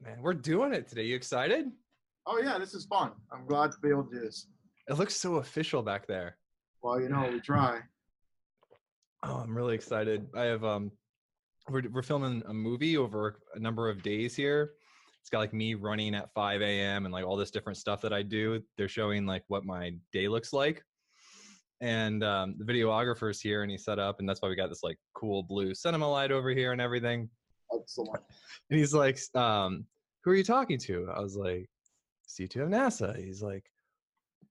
Man, we're doing it today. You excited? Oh yeah, this is fun. I'm glad to be able to do this. It looks so official back there. Well, we try. Oh, I'm really excited. I have we're filming a movie over a number of days here. It's got like me running at 5 a.m. and like all this different stuff that I do. They're showing like what my day looks like. And the videographer's here and he's set up, and that's why we got this like cool blue cinema light over here and everything. Excellent. And he's like, who are you talking to? I was like, CTO of NASA. He's like,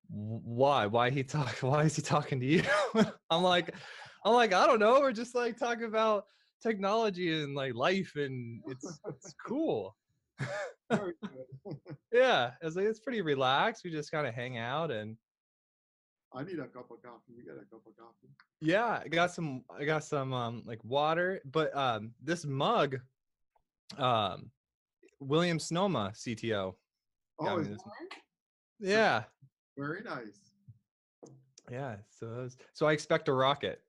why? Why is he talking to you? I'm like, I don't know. We're just like talking about technology and like life, and it's cool. Very good. Yeah, I was like, it's pretty relaxed. We just kind of hang out, and I need a cup of coffee. You got a cup of coffee? yeah, I got some like water, but this mug, William Sonoma CTO. Oh, is this. that right? Yeah. Very nice. Yeah. So I expect a rocket.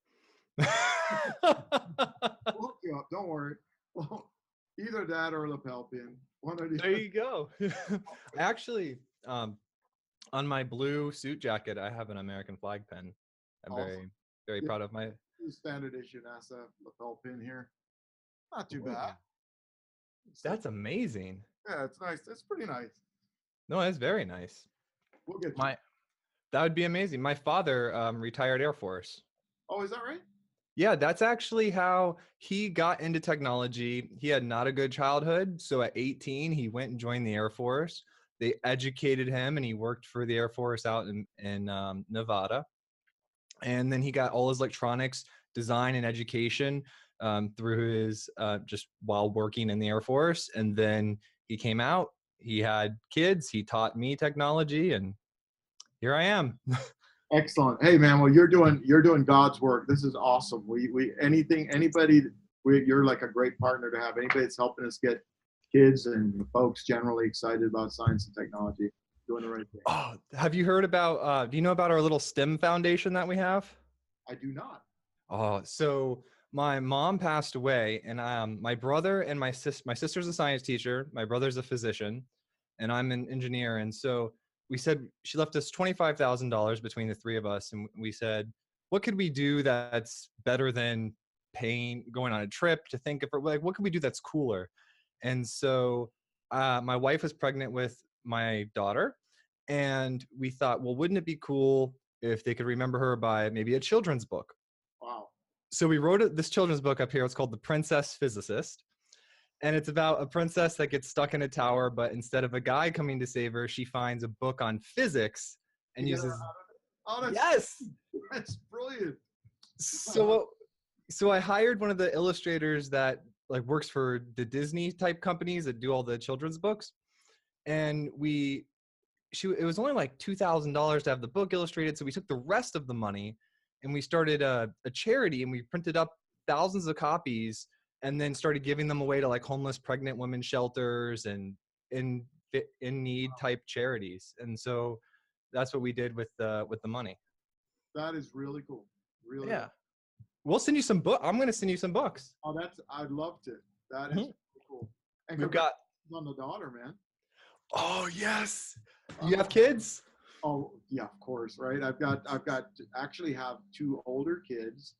We'll hook you up. Don't worry. Well, either that or a lapel pin. One of the There you go. Actually, on my blue suit jacket, I have an American flag pin. I'm Awesome. very proud of my standard issue NASA lapel pin here. Not too bad. That's amazing. Yeah, it's nice. It's pretty nice. No, that's very nice. We'll get you. That would be amazing. My father retired Air Force. Oh, is that right? Yeah, that's actually how he got into technology. He had not a good childhood. So at 18, he went and joined the Air Force. They educated him and he worked for the Air Force out in Nevada. And then he got all his electronics design and education through his just while working in the Air Force. And then he came out, he had kids, he taught me technology, and here I am. Excellent. Hey man, well you're doing God's work. This is awesome. You're like a great partner to have. Anybody that's helping us get kids and folks generally excited about science and technology, doing the right thing. Oh, have you heard about do you know about our little STEM foundation that we have? I do not. Oh, so my mom passed away, and my brother and my sister's a science teacher, my brother's a physician, and I'm an engineer. And so we said, she left us $25,000 between the three of us. And we said, what could we do that's better than going on a trip to think of, like, what could we do that's cooler? And so my wife was pregnant with my daughter, and we thought, well, wouldn't it be cool if they could remember her by maybe a children's book? Wow. So we wrote this children's book up here. It's called The Princess Physicist. And it's about a princess that gets stuck in a tower, but instead of a guy coming to save her, she finds a book on physics and uses. Oh, that's brilliant. So I hired one of the illustrators that like works for the Disney type companies that do all the children's books, and it was only like $2,000 to have the book illustrated. So we took the rest of the money and we started a charity, and we printed up thousands of copies and then started giving them away to like homeless pregnant women shelters and in need type charities. And so that's what we did with the money. That is really cool. Really. Yeah. We'll send you some book. I'm going to send you some books. Oh, I'd love to. That is really cool. And we've got on the daughter, man. Oh yes. You have kids? Oh yeah, of course. Right. I've got actually have two older kids,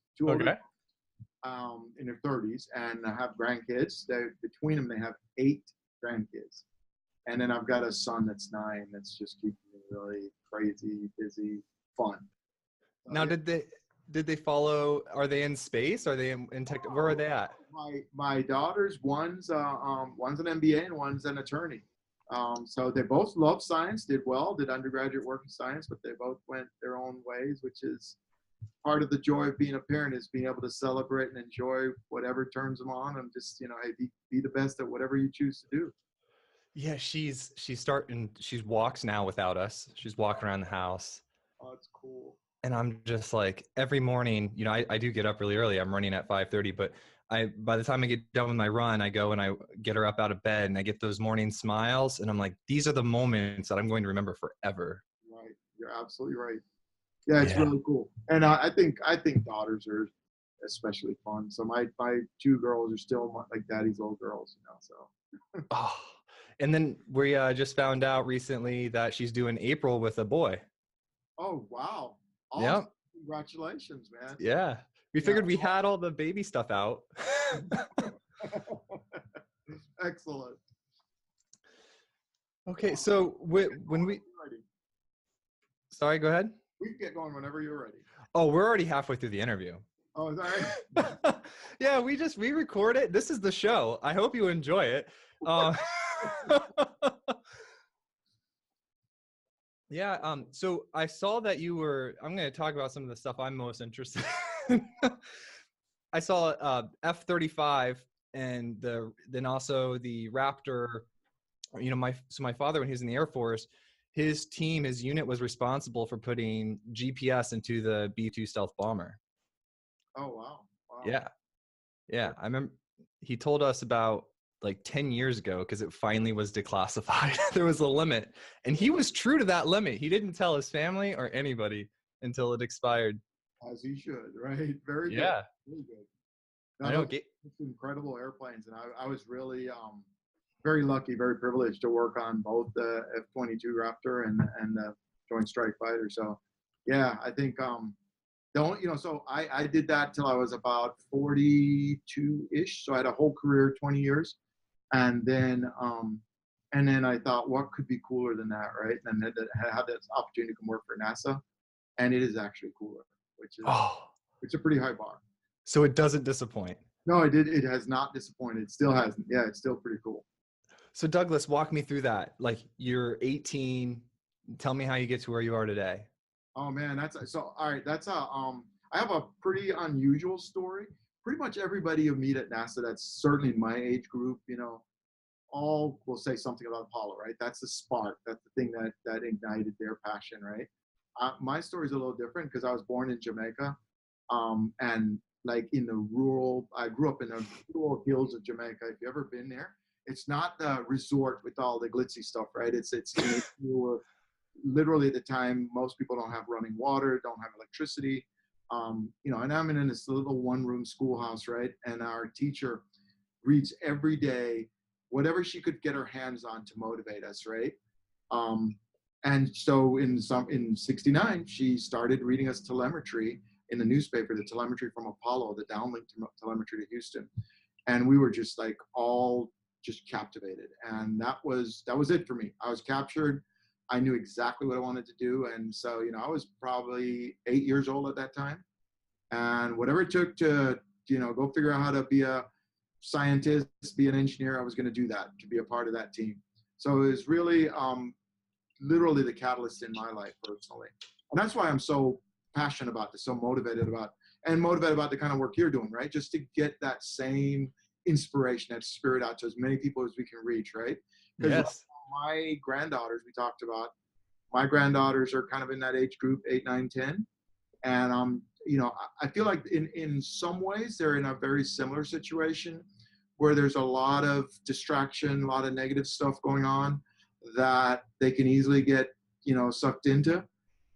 in their 30s, and I have grandkids. Between them, they have 8 grandkids. And then I've got a son that's 9 that's just keeping me really crazy, busy, fun. Now, did they follow? Are they in space? Are they in tech? Where are they at? My daughters, one's an MBA and one's an attorney. So they both love science, did undergraduate work in science, but they both went their own ways, which is part of the joy of being a parent, is being able to celebrate and enjoy whatever turns them on, and just, hey, be the best at whatever you choose to do. Yeah, she walks now without us. She's walking around the house. Oh, it's cool. And I'm just like, every morning, I do get up really early. I'm running at 5:30, but by the time I get done with my run, I go and I get her up out of bed, and I get those morning smiles, and I'm like, these are the moments that I'm going to remember forever. Right. You're absolutely right. Yeah, it's really cool. And I think daughters are especially fun. So my two girls are still like daddy's little girls, so. Oh, and then we just found out recently that she's due in April with a boy. Oh, wow. Awesome. Yeah. Congratulations, man. Yeah. We figured we had all the baby stuff out. Excellent. Okay, so when we... Sorry, go ahead. We can get going whenever you're ready. Oh, we're already halfway through the interview. Oh, is that right? Yeah, we record it. This is the show. I hope you enjoy it. Yeah, so I saw that I'm going to talk about some of the stuff I'm most interested in. I saw F-35 and then also the Raptor. My father, when he was in the Air Force, his unit was responsible for putting GPS into the B-2 stealth bomber. Oh, wow. Yeah. I remember he told us about like 10 years ago, because it finally was declassified. There was a limit, and he was true to that limit. He didn't tell his family or anybody until it expired. As he should, right? Very good. Yeah. Really good. I know. It's incredible airplanes, and I was really very lucky, very privileged to work on both the F22 Raptor and the Joint Strike Fighter. So, yeah, I think so I did that till I was about 42-ish. So I had a whole career, 20 years, and then I thought, what could be cooler than that, right? And then I had this opportunity to come work for NASA, and it is actually cooler, which is it's a pretty high bar. So it doesn't disappoint. No, it has not disappointed. It still hasn't. Yeah, it's still pretty cool. So Douglas, walk me through that. Like, you're 18. Tell me how you get to where you are today. Oh man, all right. I have a pretty unusual story. Pretty much everybody you meet at NASA, that's certainly in my age group, all will say something about Apollo, right? That's the spark. That's the thing that ignited their passion, right? My story is a little different because I was born in Jamaica, and like I grew up in the rural hills of Jamaica. If you've ever been there, it's not the resort with all the glitzy stuff, right? It's literally at the time, most people don't have running water, don't have electricity. And I'm in this little one-room schoolhouse, right? And our teacher reads every day whatever she could get her hands on to motivate us, right? And so in 69, she started reading us telemetry in the newspaper, the telemetry from Apollo, the downlink telemetry to Houston. And we were just like all just captivated. And that was it for me. I was captured. I knew exactly what I wanted to do. And so, I was probably 8 years old at that time. And whatever it took to, go figure out how to be a scientist, be an engineer, I was going to do that, to be a part of that team. So it was really, literally the catalyst in my life personally. And that's why I'm so passionate about this, so motivated about the kind of work you're doing, right? Just to get that same inspiration, that spirit out to as many people as we can reach, right? Yes. My granddaughters, we talked about, my granddaughters are kind of in that age group, 8, 9, 10. And, I feel like in some ways they're in a very similar situation where there's a lot of distraction, a lot of negative stuff going on that they can easily get, sucked into.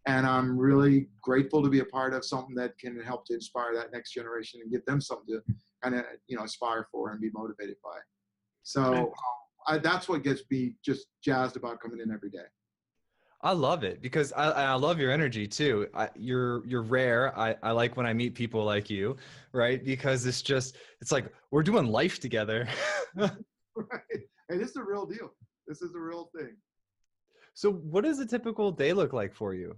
And I'm really grateful to be a part of something that can help to inspire that next generation and give them something to kind of, aspire for and be motivated by. So that's what gets me just jazzed about coming in every day. I love it because I love your energy too. You're rare. I like when I meet people like you, right? Because it's like we're doing life together. Right. And this is the real deal. This is the real thing. So what does a typical day look like for you?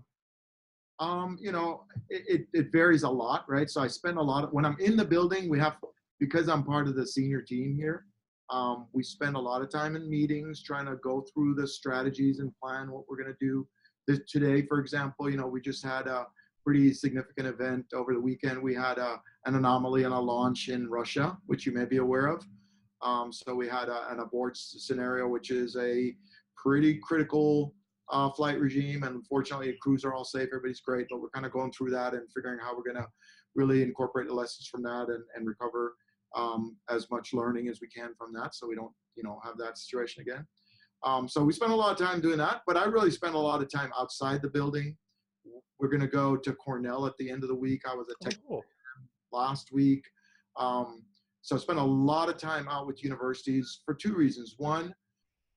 It varies a lot, right? So I spend a lot of, when I'm in the building, because I'm part of the senior team here, we spend a lot of time in meetings trying to go through the strategies and plan what we're going to do. Today, for example, we just had a pretty significant event over the weekend. We had an anomaly on a launch in Russia, which you may be aware of. So we had an abort scenario, which is a pretty critical flight regime. And unfortunately, the crews are all safe. Everybody's great, but we're kind of going through that and figuring how we're going to really incorporate the lessons from that and recover as much learning as we can from that, so we don't, have that situation again. So we spend a lot of time doing that, but I really spend a lot of time outside the building. We're going to go to Cornell at the end of the week. I was a tech last week. So I spent a lot of time out with universities for two reasons. One,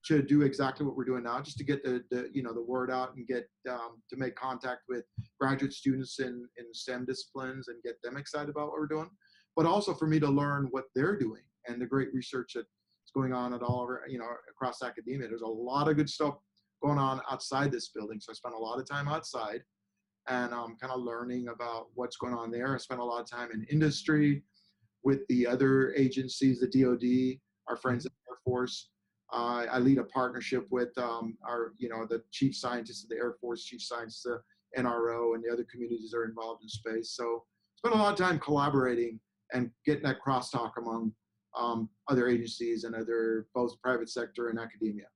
to do exactly what we're doing now, just to get the word out and get to make contact with graduate students in STEM disciplines and get them excited about what we're doing, but also for me to learn what they're doing and the great research that's going on at all over, across academia. There's a lot of good stuff going on outside this building. So I spent a lot of time outside and kind of learning about what's going on there. I spent a lot of time in industry with the other agencies, the DoD, our friends in the Air Force. I lead a partnership with the chief scientists of the Air Force, chief scientists of NRO, and the other communities that are involved in space. So spent a lot of time collaborating and getting that crosstalk among other agencies and other both private sector and academia.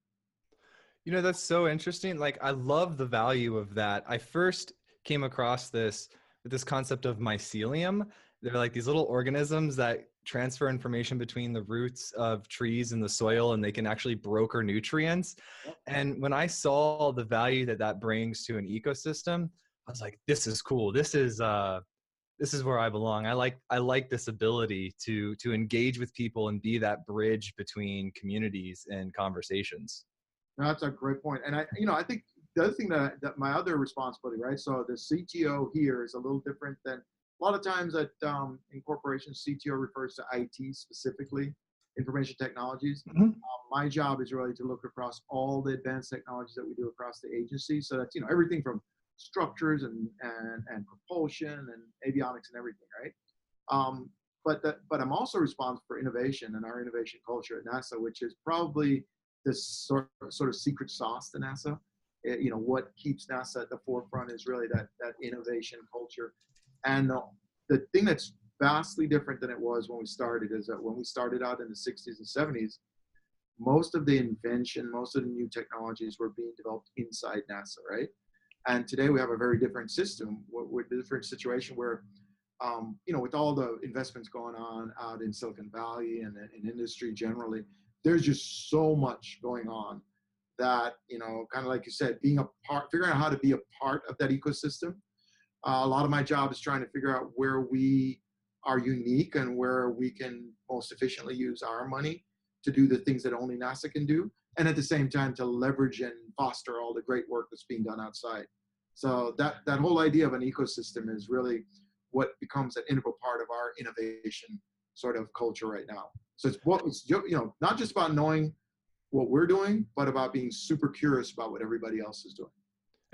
That's so interesting. Like, I love the value of that. I first came across this concept of mycelium. They're like these little organisms that transfer information between the roots of trees and the soil, and they can actually broker nutrients. And when I saw the value that brings to an ecosystem, I was like, this is cool. This is where I belong. I like this ability to engage with people and be that bridge between communities and conversations. No, that's a great point. And I think the other thing that my other responsibility, right? So the CTO here is a little different than a lot of times in corporations, CTO refers to IT specifically, information technologies. Mm-hmm. My job is really to look across all the advanced technologies that we do across the agency. So that's, everything from structures and propulsion and avionics and everything, right? But I'm also responsible for innovation and our innovation culture at NASA, which is probably this sort of secret sauce to NASA. What keeps NASA at the forefront is really that innovation culture. And the thing that's vastly different than it was when we started is that when we started out in the 60s and 70s, most of the invention, most of the new technologies were being developed inside NASA, right? And today we have a very different system, with a different situation where, with all the investments going on out in Silicon Valley and in industry generally, there's just so much going on that, kind of like you said, figuring out how to be a part of that ecosystem. A lot of my job is trying to figure out where we are unique and where we can most efficiently use our money to do the things that only NASA can do, and at the same time to leverage and foster all the great work that's being done outside. So that whole idea of an ecosystem is really what becomes an integral part of our innovation sort of culture right now. So it's not just about knowing what we're doing, but about being super curious about what everybody else is doing.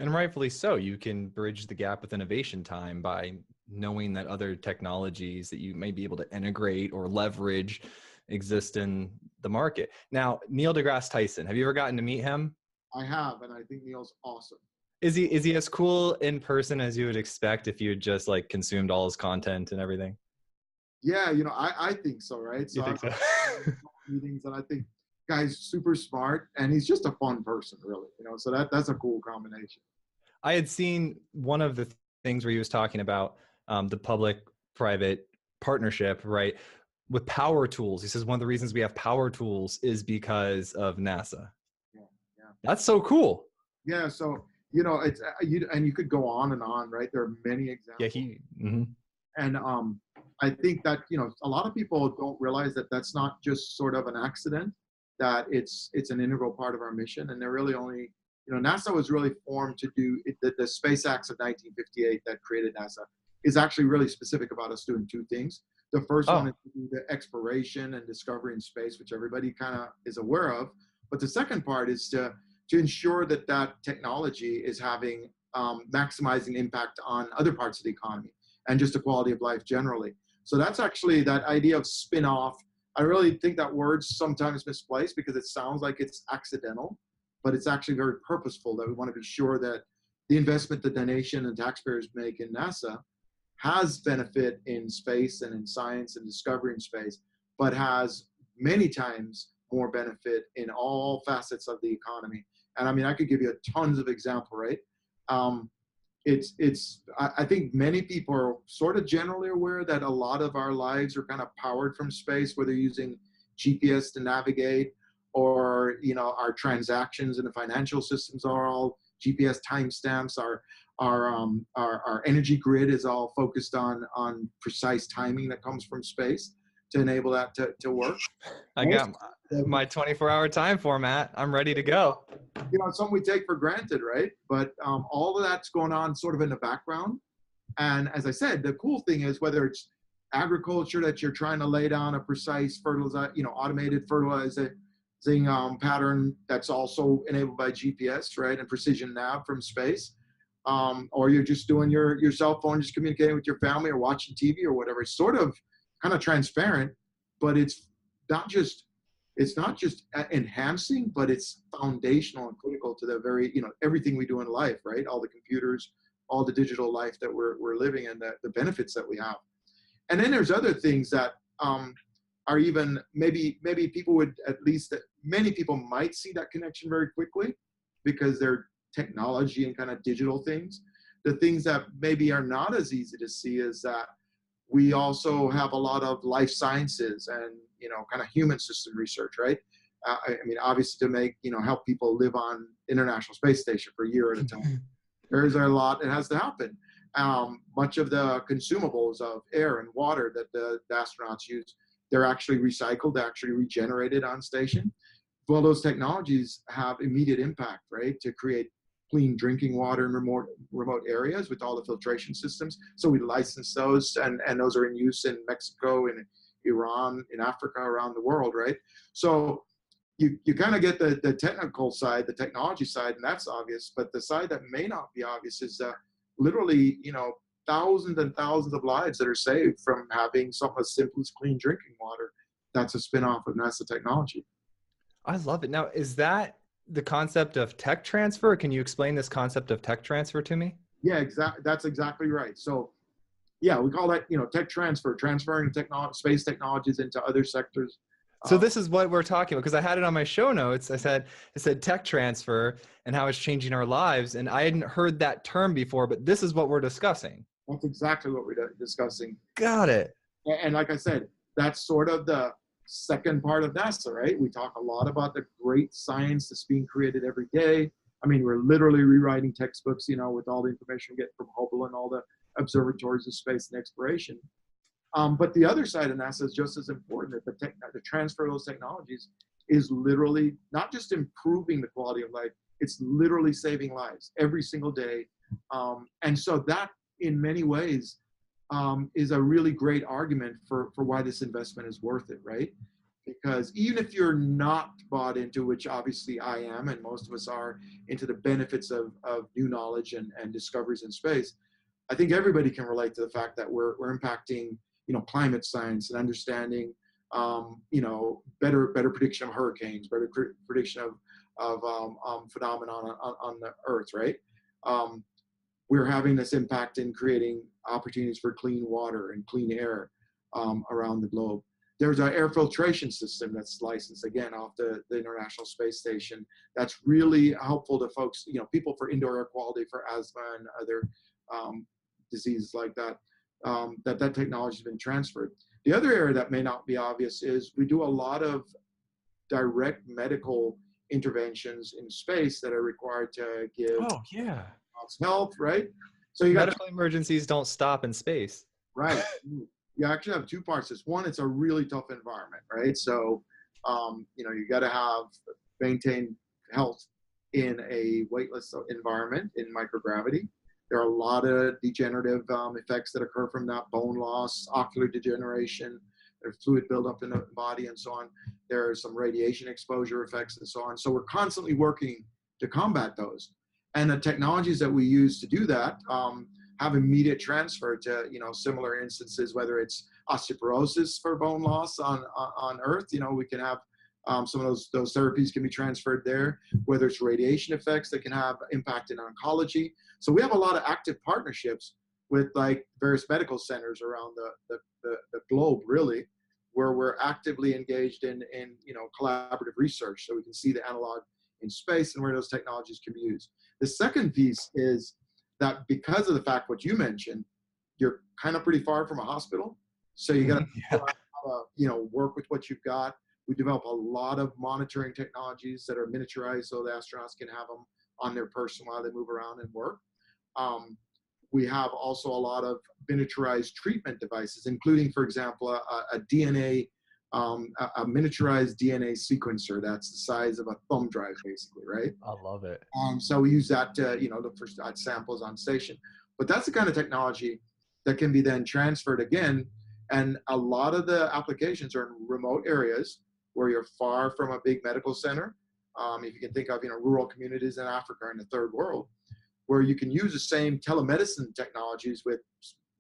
And rightfully so. You can bridge the gap with innovation time by knowing that other technologies that you may be able to integrate or leverage exist in the market. Now, Neil deGrasse Tyson, have you ever gotten to meet him? I have, and I think Neil's awesome. Is he as cool in person as you would expect if you had just like consumed all his content and everything? Yeah, I think so, right? So you think so? Meetings, and I think guy's super smart, and he's just a fun person, really. So that's a cool combination. I had seen one of the things where he was talking about the public-private partnership, right, with power tools. He says one of the reasons we have power tools is because of NASA. Yeah. That's so cool. Yeah. So it's and you could go on and on, right? There are many examples. Yeah. And I think that a lot of people don't realize that that's not just sort of an accident, that it's an integral part of our mission, and they're really only. NASA was really formed to do the Space Acts of 1958 that created NASA is actually really specific about us doing two things. The first one is to do the exploration and discovery in space, which everybody kind of is aware of. But the second part is to ensure that technology is having maximizing impact on other parts of the economy and just the quality of life generally. So that's actually that idea of spin-off. I really think that word's sometimes misplaced because it sounds like it's accidental, but it's actually very purposeful, that we want to be sure that the investment that the nation and taxpayers make in NASA has benefit in space and in science and discovery in space, but has many times more benefit in all facets of the economy. And I mean, I could give you tons of examples, right? I think many people are sort of generally aware that a lot of our lives are kind of powered from space, whether using GPS to navigate or, our transactions in the financial systems are all GPS timestamps. Our energy grid is all focused on precise timing that comes from space to enable that to work. I got my 24-hour time format. I'm ready to go. It's something we take for granted, right? But all of that's going on sort of in the background. And as I said, the cool thing is whether it's agriculture that you're trying to lay down a precise automated fertilizing pattern that's also enabled by GPS, right? And precision nav from space. Or you're just doing your cell phone, just communicating with your family or watching TV or whatever. It's sort of kind of transparent, but it's not just enhancing, but it's foundational and critical to the very, everything we do in life, right? All the computers, all the digital life that we're living in, the benefits that we have. And then there's other things that are even maybe people would, at least many people might see that connection very quickly because they're technology and kind of digital things. The things that maybe are not as easy to see is that we also have a lot of life sciences and kind of human system research, right? Obviously to help people live on International Space Station for a year at a time. There's a lot that has to happen. Much of the consumables of air and water that the astronauts use, they're actually recycled, they're actually regenerated on station. Well, those technologies have immediate impact, right? To create clean drinking water in remote areas with all the filtration systems. So we license those, and those are in use in Mexico, in Iran, in Africa, around the world, right? So you kind of get the technical side, the technology side, and that's obvious. But the side that may not be obvious is literally, thousands and thousands of lives that are saved from having something as simple as clean drinking water. That's a spin-off of NASA technology. I love it. Now, is that the concept of tech transfer? Can you explain this concept of tech transfer to me? Yeah, exactly. That's exactly right. So, yeah, we call that, tech transfer, transferring space technologies into other sectors. So this is what we're talking about, because I had it on my show notes. It said tech transfer and how it's changing our lives. And I hadn't heard that term before, but this is what we're discussing. That's exactly what we're discussing. Got it. And like I said, that's sort of the second part of NASA, right? We talk a lot about the great science that's being created every day. We're literally rewriting textbooks, with all the information we get from Hubble and all the observatories of space and exploration. But the other side of NASA is just as important, that the transfer of those technologies is literally not just improving the quality of life, it's literally saving lives every single day. And so that, in many ways, is a really great argument for why this investment is worth it, right? Because even if you're not bought into, which obviously I am, and most of us are, into the benefits of new knowledge and discoveries in space, I think everybody can relate to the fact that we're impacting, climate science and understanding, better prediction of hurricanes, better prediction of phenomena on the Earth, right? We're having this impact in creating opportunities for clean water and clean air around the globe. There's an air filtration system that's licensed, again, off the International Space Station. That's really helpful to folks, people for indoor air quality, for asthma and other diseases like that, that technology has been transferred. The other area that may not be obvious is we do a lot of direct medical interventions in space that are required to give health, right? So you got medical emergencies don't stop in space. Right. You actually have two parts. One, it's a really tough environment, right? So, you got to maintain health in a weightless environment in microgravity. There are a lot of degenerative effects that occur from that: bone loss, ocular degeneration, there's fluid buildup in the body, and so on. There are some radiation exposure effects and so on. So we're constantly working to combat those. And the technologies that we use to do that have immediate transfer to, similar instances, whether it's osteoporosis for bone loss on Earth, we can have some of those therapies can be transferred there, whether it's radiation effects that can have impact in oncology. So we have a lot of active partnerships with various medical centers around the globe, really, where we're actively engaged in collaborative research, so we can see the analog in space and where those technologies can be used. The second piece is that because of the fact what you mentioned, you're kind of pretty far from a hospital, so you got to work with what you've got. We develop a lot of monitoring technologies that are miniaturized so the astronauts can have them on their person while they move around and work. We have also a lot of miniaturized treatment devices, including, for example, a DNA, a miniaturized DNA sequencer that's the size of a thumb drive, basically, right? I love it. So we use that to, look for samples on station. But that's the kind of technology that can be then transferred again. And a lot of the applications are in remote areas where you're far from a big medical center. If you can think of, rural communities in Africa or in the third world, where you can use the same telemedicine technologies with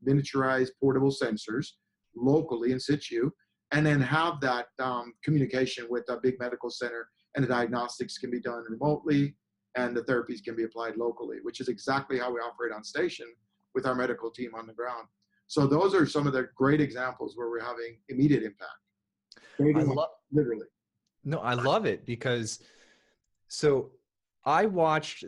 miniaturized portable sensors locally in situ, and then have that communication with a big medical center, and the diagnostics can be done remotely, and the therapies can be applied locally, which is exactly how we operate on station with our medical team on the ground. So those are some of the great examples where we're having immediate impact. Literally. No, I love it because, so I watched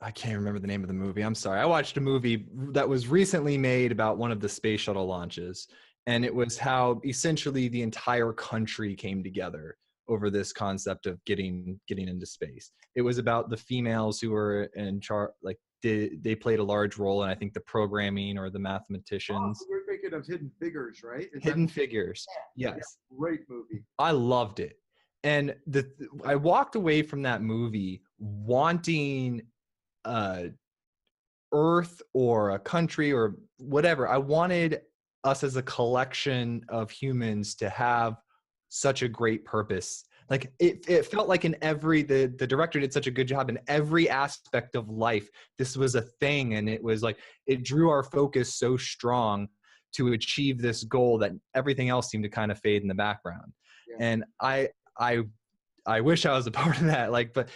I can't remember the name of the movie. I'm sorry. I watched a movie that was recently made about one of the space shuttle launches. And it was how essentially the entire country came together over this concept of getting into space. It was about the females who were in charge, like they played a large role in, I think, the programming or the mathematicians. Oh, we're thinking of Hidden Figures, right? Hidden Figures. Yes. Yeah, great movie. I loved it. And I walked away from that movie wanting Earth or a country or whatever. I wanted us as a collection of humans to have such a great purpose. Like it felt like in the director did such a good job in every aspect of life. This was a thing, and it was like, it drew our focus so strong to achieve this goal that everything else seemed to kind of fade in the background. Yeah. And I wish I was a part of that. But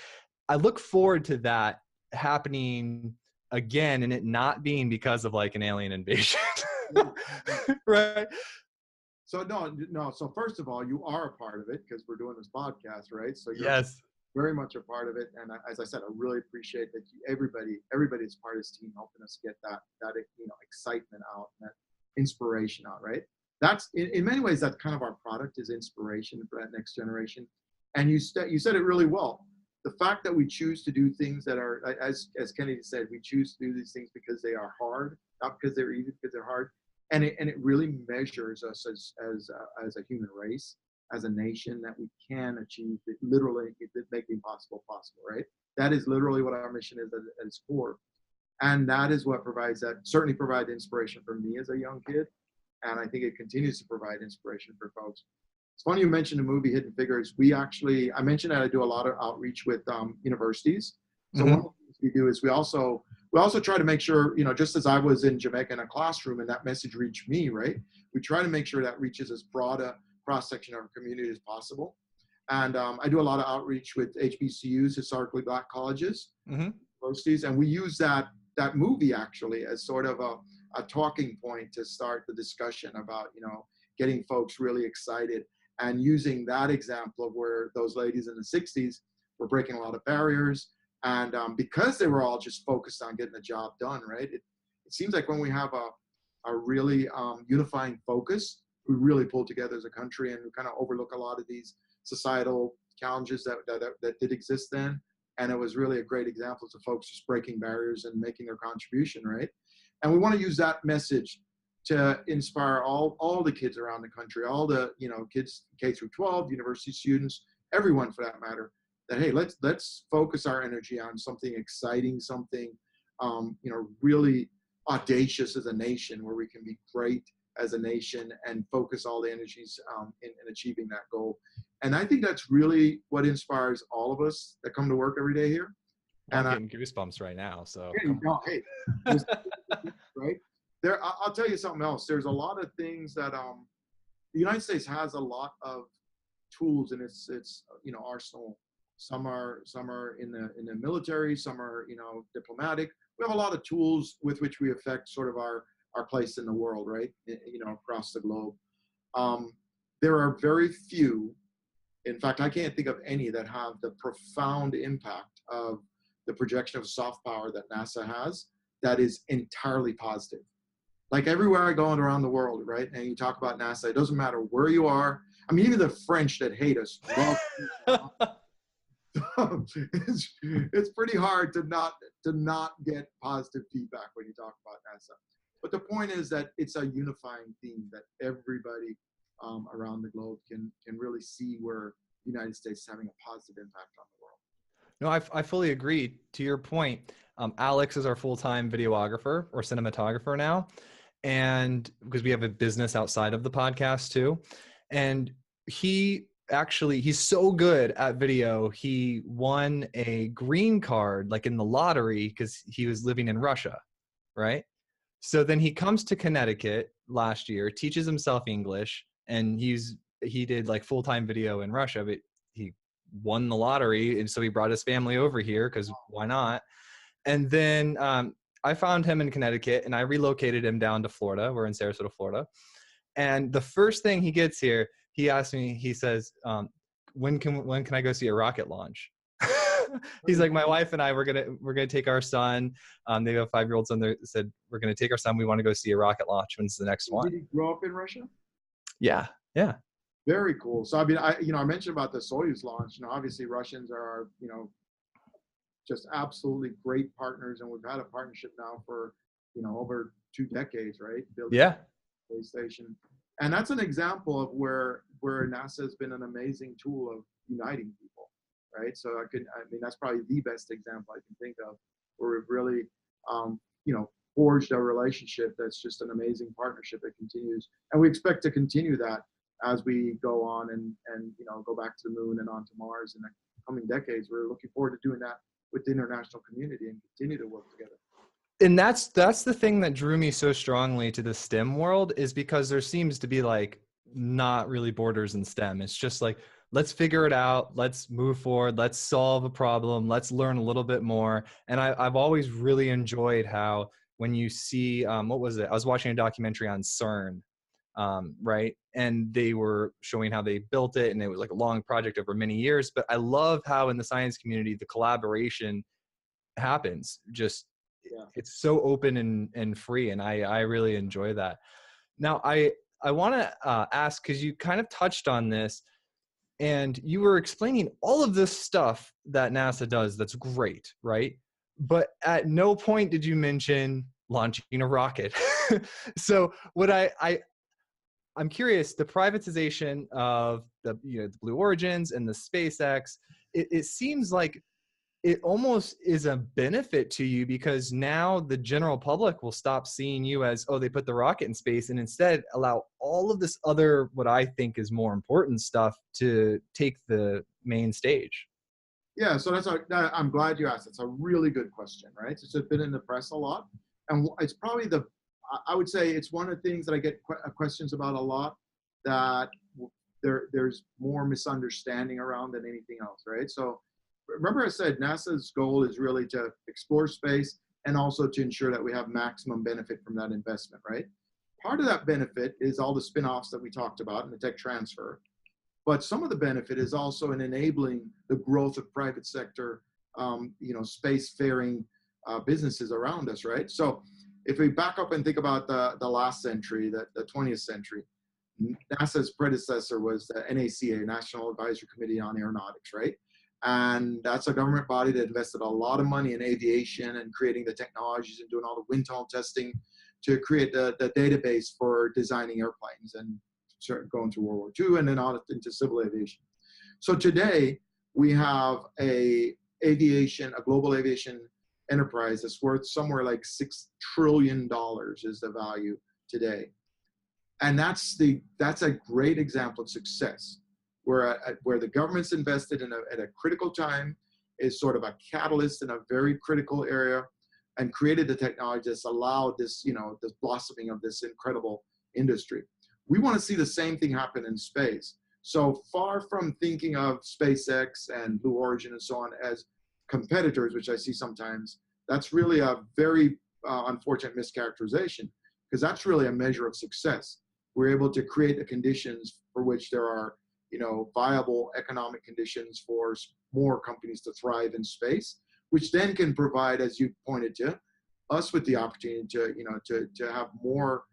I look forward to that happening again, and it not being because of like an alien invasion. Right. So no. So first of all, you are a part of it because we're doing this podcast, right? So you're yes, very much a part of it. And as I said, I really appreciate that everybody's part of this team, helping us get that excitement out, and that inspiration out, right? That's in many ways, that's kind of our product, is inspiration for that next generation. And you said it really well. The fact that we choose to do things that are, as Kennedy said, we choose to do these things because they are hard, not because they're easy, because they're hard. And it really measures us as a human race, as a nation, that we can achieve it, literally make the impossible possible, right? That is literally what our mission is at its core. And that is what certainly provides inspiration for me as a young kid. And I think it continues to provide inspiration for folks. It's funny you mentioned the movie Hidden Figures. I mentioned that I do a lot of outreach with universities. So one of the things we do is we also try to make sure, just as I was in Jamaica in a classroom and that message reached me, right? We try to make sure that reaches as broad a cross-section of our community as possible. And I do a lot of outreach with HBCUs, historically Black colleges, universities, and we use that movie actually as sort of a talking point to start the discussion about, getting folks really excited, and using that example of where those ladies in the 60s were breaking a lot of barriers. And because they were all just focused on getting the job done, right? It seems like when we have a really unifying focus, we really pull together as a country, and we kind of overlook a lot of these societal challenges that did exist then. And it was really a great example of folks just breaking barriers and making their contribution, right? And we want to use that message to inspire all the kids around the country, all the kids K through 12, university students, everyone for that matter, that hey, let's focus our energy on something exciting, something really audacious as a nation, where we can be great as a nation and focus all the energies in achieving that goal. And I think that's really what inspires all of us that come to work every day here. I'm getting goosebumps right now. So hey, right there, I'll tell you something else. There's a lot of things that the United States has a lot of tools in its arsenal. Some are in the military, some are diplomatic. We have a lot of tools with which we affect sort of our place in the world, right? Across the globe. There are very few, in fact, I can't think of any that have the profound impact of the projection of soft power that NASA has, that is entirely positive. Like everywhere I go around the world, right? And you talk about NASA, it doesn't matter where you are. I mean, even the French that hate us love it's pretty hard to not get positive feedback when you talk about NASA. But the point is that it's a unifying theme that everybody around the globe can really see where the United States is having a positive impact on the world. No, I fully agree. To your point, Alex is our full-time videographer or cinematographer now, and because we have a business outside of the podcast too, and he's so good at video. He won a green card like in the lottery because he was living in Russia, right? So then he comes to Connecticut last year, teaches himself English, and he did like full-time video in Russia, but he won the lottery, and so he brought his family over here because why not? And then I found him in Connecticut, and I relocated him down to Florida. We're in Sarasota, Florida. And the first thing he gets here, he asks me, he says, when can I go see a rocket launch? He's like, my wife and I, we're gonna take our son. They have a 5-year-old son. They said, we're gonna take our son. We want to go see a rocket launch. When's the next one? Did he grow up in Russia? Yeah. Very cool. So I mean, I mentioned about the Soyuz launch. Obviously Russians are just absolutely great partners, and we've had a partnership now for over 2 decades, right? Building Yeah. space station, and that's an example of where NASA has been an amazing tool of uniting people, right? So I mean that's probably the best example I can think of where we've really forged a relationship that's just an amazing partnership that continues, and we expect to continue that as we go on and go back to the moon and on to Mars in the coming decades. We're looking forward to doing that with the international community and continue to work together. And that's the thing that drew me so strongly to the STEM world, is because there seems to be like not really borders in STEM. It's just like, let's figure it out. Let's move forward. Let's solve a problem. Let's learn a little bit more. And I've always really enjoyed how when you see, what was it? I was watching a documentary on CERN, right? And they were showing how they built it, and it was like a long project over many years. But I love how in the science community, the collaboration happens. Just, it's so open and free. And I really enjoy that. Now, I want to ask, because you kind of touched on this, and you were explaining all of this stuff that NASA does. That's great, right? But at no point did you mention launching a rocket. So what I'm curious, the privatization of the Blue Origins and the SpaceX, it seems like it almost is a benefit to you, because now the general public will stop seeing you as, oh, they put the rocket in space, and instead allow all of this other, what I think is more important stuff, to take the main stage. Yeah, so I'm glad you asked. It's a really good question, right? It's been in the press a lot, and it's probably I would say it's one of the things that I get questions about a lot, that there's more misunderstanding around than anything else, right? So remember I said NASA's goal is really to explore space and also to ensure that we have maximum benefit from that investment, right? Part of that benefit is all the spin-offs that we talked about and the tech transfer. But some of the benefit is also in enabling the growth of private sector, spacefaring businesses around us, right? So if we back up and think about the last century, the 20th century, NASA's predecessor was the NACA, National Advisory Committee on Aeronautics, right? And that's a government body that invested a lot of money in aviation and creating the technologies and doing all the wind tunnel testing to create the database for designing airplanes and going through World War II and then on into civil aviation. So today we have a global aviation enterprise that's worth somewhere like $6 trillion is the value today. And that's a great example of success, where the government's invested at a critical time, is sort of a catalyst in a very critical area, and created the technology that's allowed this, the blossoming of this incredible industry. We want to see the same thing happen in space. So far from thinking of SpaceX and Blue Origin and so on as competitors, which I see sometimes, that's really a very unfortunate mischaracterization, because that's really a measure of success. We're able to create the conditions for which there are viable economic conditions for more companies to thrive in space, which then can provide, as you pointed to, us with the opportunity to have more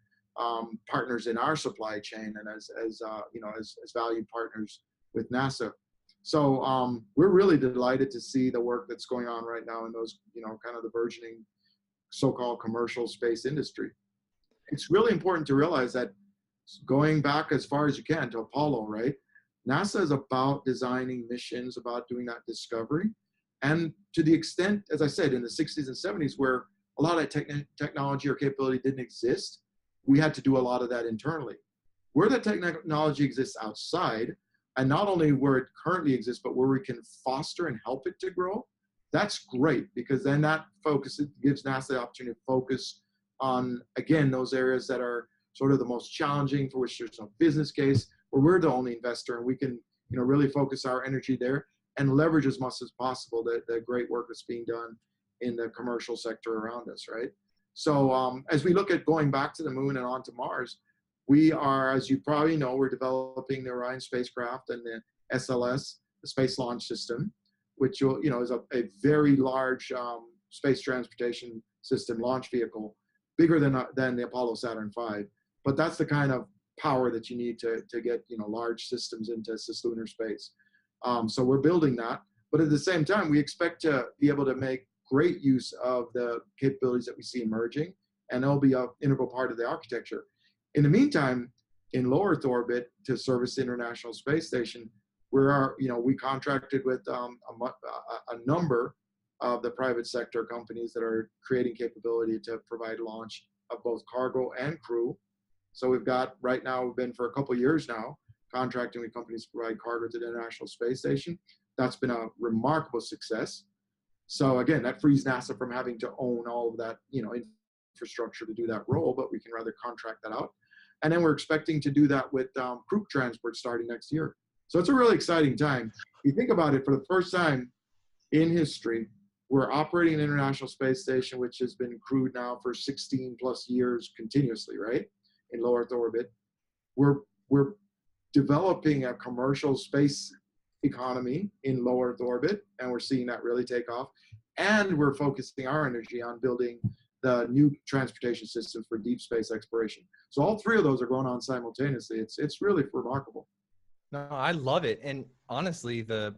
partners in our supply chain, and as valued partners with NASA. So we're really delighted to see the work that's going on right now in those, kind of the burgeoning so-called commercial space industry. It's really important to realize that going back as far as you can to Apollo, right? NASA is about designing missions, about doing that discovery. And to the extent, as I said, in the 60s and 70s, where a lot of technology or capability didn't exist, we had to do a lot of that internally. Where that technology exists outside, and not only where it currently exists, but where we can foster and help it to grow, that's great, because then that gives NASA the opportunity to focus on, again, those areas that are sort of the most challenging, for which there's no business case, where we're the only investor, and we can, really focus our energy there and leverage as much as possible the great work that's being done in the commercial sector around us, right? So as we look at going back to the moon and onto Mars, we are, as you probably know, we're developing the Orion spacecraft and the SLS, the Space Launch System, which is a very large space transportation system launch vehicle, bigger than the Apollo Saturn V. But that's the kind of power that you need to get large systems into cislunar space. So we're building that, but at the same time, we expect to be able to make great use of the capabilities that we see emerging, and they'll be an integral part of the architecture. In the meantime, in low Earth orbit to service the International Space Station, we contracted with a number of the private sector companies that are creating capability to provide launch of both cargo and crew. So we've been for a couple of years now, contracting with companies to provide cargo to the International Space Station. That's been a remarkable success. So again, that frees NASA from having to own all of that, infrastructure to do that role, but we can rather contract that out. And then we're expecting to do that with crew transport starting next year. So it's a really exciting time. If you think about it, for the first time in history, we're operating an International Space Station, which has been crewed now for 16 plus years continuously, right? In low Earth orbit. We're developing a commercial space economy in low Earth orbit, and we're seeing that really take off. And we're focusing our energy on building the new transportation systems for deep space exploration. So all three of those are going on simultaneously. It's really remarkable. No, I love it. And honestly, the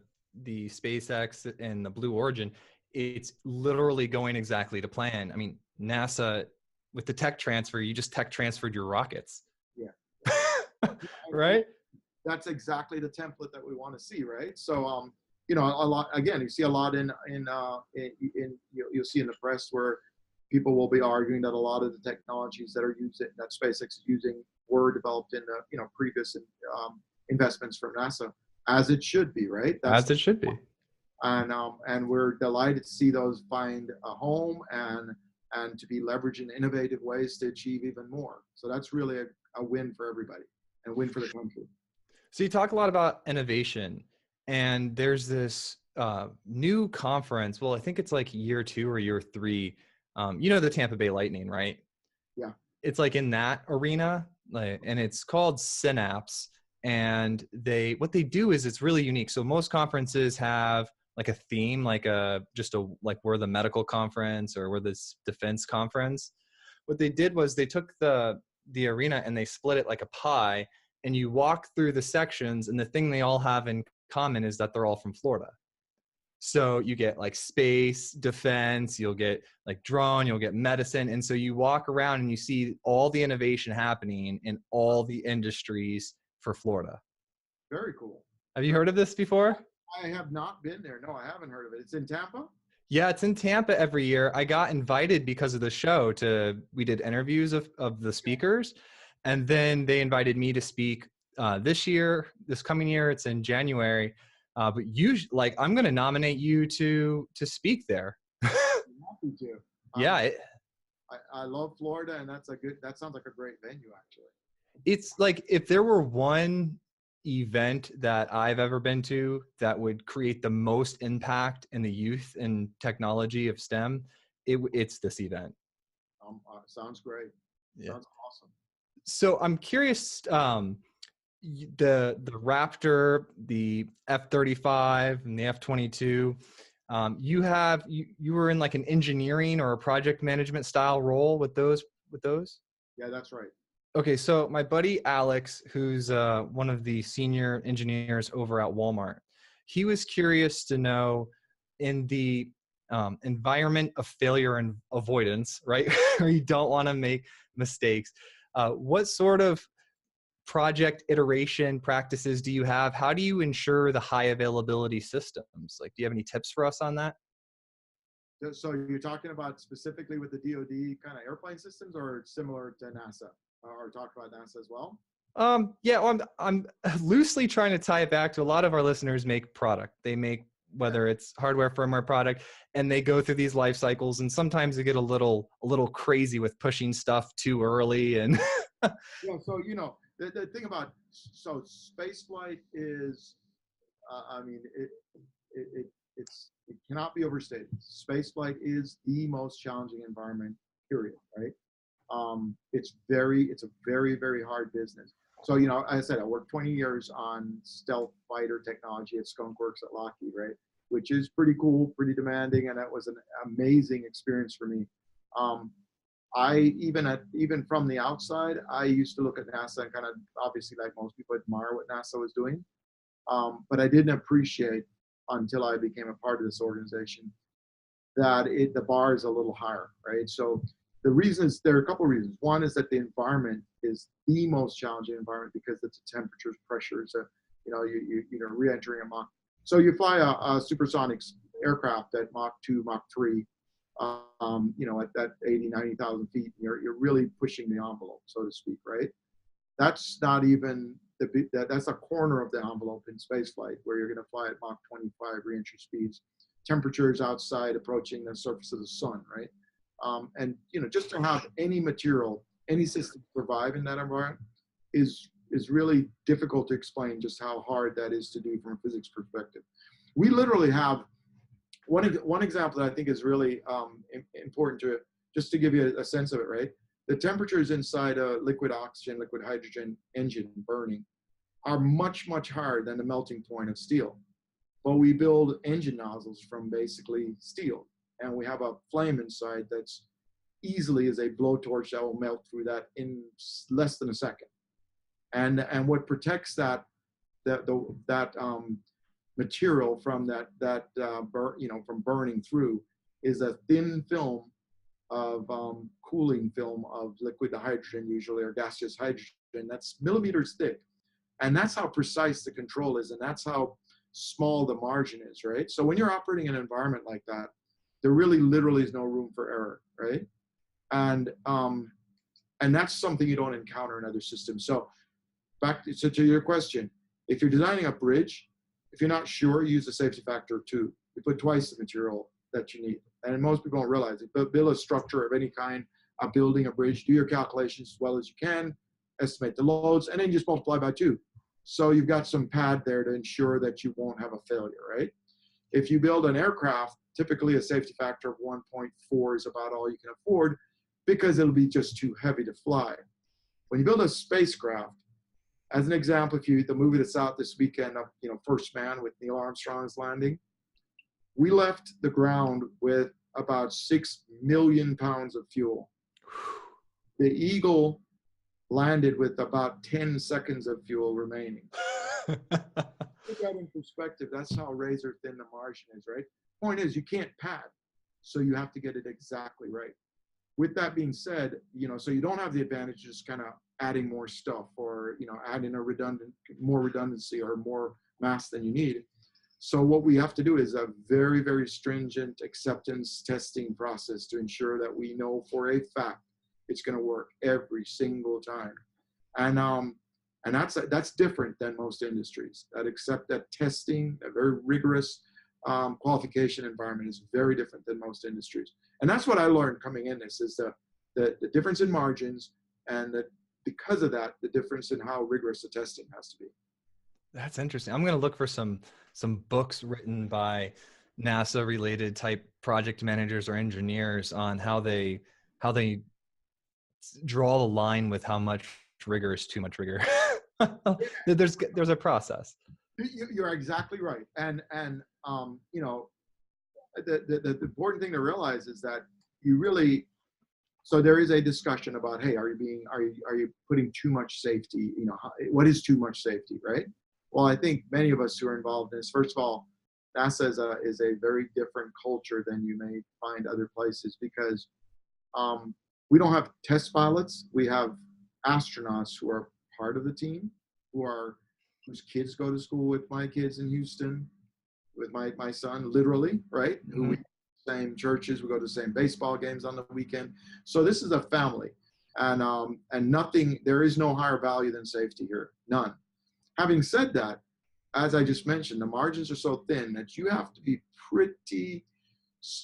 SpaceX and the Blue Origin, it's literally going exactly to plan. I mean, NASA, with the tech transfer, you just tech transferred your rockets. Yeah. Right? That's exactly the template that we want to see, right? So, a lot, again, you see a lot you'll see in the press where people will be arguing that a lot of the technologies that SpaceX is using were developed in the, previous investments from NASA, as it should be, right? As it should be. And we're delighted to see those find a home and to be leveraged in innovative ways to achieve even more. So that's really a win for everybody and a win for the country. So you talk a lot about innovation, and there's this new conference. Well, I think it's like year 2 or year 3. The Tampa Bay Lightning, right? Yeah. It's like in that arena, and it's called Synapse. And what they do is it's really unique. So most conferences have like a theme, like we're the medical conference or we're this defense conference. What they did was they took the arena and they split it like a pie, and you walk through the sections, and the thing they all have in common is that they're all from Florida. So you get like space, defense, you'll get like drone, you'll get medicine. And so you walk around and you see all the innovation happening in all the industries for Florida. Very cool. Have you heard of this before? I have not been there. No, I haven't heard of it. It's in Tampa? Yeah, it's in Tampa every year. I got invited because of the show we did interviews of the speakers. And then they invited me to speak this coming year. It's in January. But I'm going to nominate you to speak there. I'm happy to. Yeah. I love Florida, and that sounds like a great venue, actually. It's like, if there were one event that I've ever been to that would create the most impact in the youth and technology of STEM, it's this event. Sounds great. Yeah. Sounds awesome. So I'm curious, the Raptor, the F-35 and the F-22, you were in like an engineering or a project management style role with those? Yeah, that's right. Okay, so my buddy Alex, who's one of the senior engineers over at Walmart, he was curious to know, in the environment of failure and avoidance, right, where you don't want to make mistakes, what sort of project iteration practices do you have? How do you ensure the high availability systems? Like, do you have any tips for us on that? So you're talking about specifically with the DoD kind of airplane systems, or similar to NASA, or talk about NASA as well? Yeah, well, I'm loosely trying to tie it back to a lot of our listeners make product. They make, whether it's hardware, firmware, product, and they go through these life cycles, and sometimes they get a little crazy with pushing stuff too early. And Yeah, so the thing about spaceflight is, I mean, it cannot be overstated. Spaceflight is the most challenging environment, period. Right? It's a very, very hard business. So, as I said, I worked 20 years on stealth fighter technology at Skunkworks at Lockheed, right? Which is pretty cool, pretty demanding, and that was an amazing experience for me. Even from the outside, I used to look at NASA and kind of, obviously, like most people, admire what NASA was doing. But I didn't appreciate, until I became a part of this organization, that the bar is a little higher, right? So there are a couple of reasons. One is that the environment is the most challenging environment because it's the temperatures, pressures, you're re-entering a Mach. So you fly a supersonic aircraft at Mach 2, Mach 3, at that 80, 90,000 feet, you're really pushing the envelope, so to speak, right? That's not even that's a corner of the envelope in spaceflight, where you're going to fly at Mach 25 re-entry speeds, temperatures outside approaching the surface of the sun, right? And just to have any material, any system survive in that environment is really difficult to explain just how hard that is to do from a physics perspective. We literally have one example that I think is really important to it, just to give you a sense of it, right? The temperatures inside a liquid oxygen, liquid hydrogen engine burning are much, much higher than the melting point of steel. But we build engine nozzles from basically steel, and we have a flame inside that's easily as a blowtorch that will melt through that in less than a second. And what protects that material from from burning through is a thin film of cooling film of liquid hydrogen, usually, or gaseous hydrogen, that's millimeters thick. And that's how precise the control is, and that's how small the margin is, right? So when you're operating in an environment like that, there really literally is no room for error, right? And that's something you don't encounter in other systems. So to your question, if you're designing a bridge, if you're not sure, use a safety factor of 2. You put twice the material that you need. And most people don't realize it. But build a structure of any kind, a building, a bridge, do your calculations as well as you can, estimate the loads, and then just multiply by 2. So you've got some pad there to ensure that you won't have a failure, right? If you build an aircraft, typically a safety factor of 1.4 is about all you can afford, because it'll be just too heavy to fly. When you build a spacecraft, as an example, the movie that's out this weekend of, First Man with Neil Armstrong's landing, we left the ground with about 6 million pounds of fuel. The Eagle landed with about 10 seconds of fuel remaining. Put that in perspective, that's how razor thin the margin is, right? Point is, you can't pad, so you have to get it exactly right. With that being said, so you don't have the advantage of just kind of adding more stuff, or adding more redundancy or more mass than you need. So what we have to do is a very, very stringent acceptance testing process to ensure that we know for a fact it's going to work every single time. And that's different than most industries that testing, a very rigorous qualification environment is very different than most industries. And that's what I learned coming in this, is the difference in margins, and that because of that, the difference in how rigorous the testing has to be. That's interesting. I'm going to look for some books written by NASA related type project managers or engineers on how they draw the line with how much rigor is too much rigor. There's a process. You're exactly right. And the important thing to realize is that so there is a discussion about, hey, are you putting too much safety? What is too much safety, right? Well, I think many of us who are involved in this, first of all, NASA is a very different culture than you may find other places because we don't have test pilots. We have astronauts who are part of the team, whose kids go to school with my kids in Houston, with my son, literally, right? Mm-hmm. Who we same churches, we go to the same baseball games on the weekend. So this is a family, and nothing. There is no higher value than safety here, none. Having said that, as I just mentioned, the margins are so thin that you have to be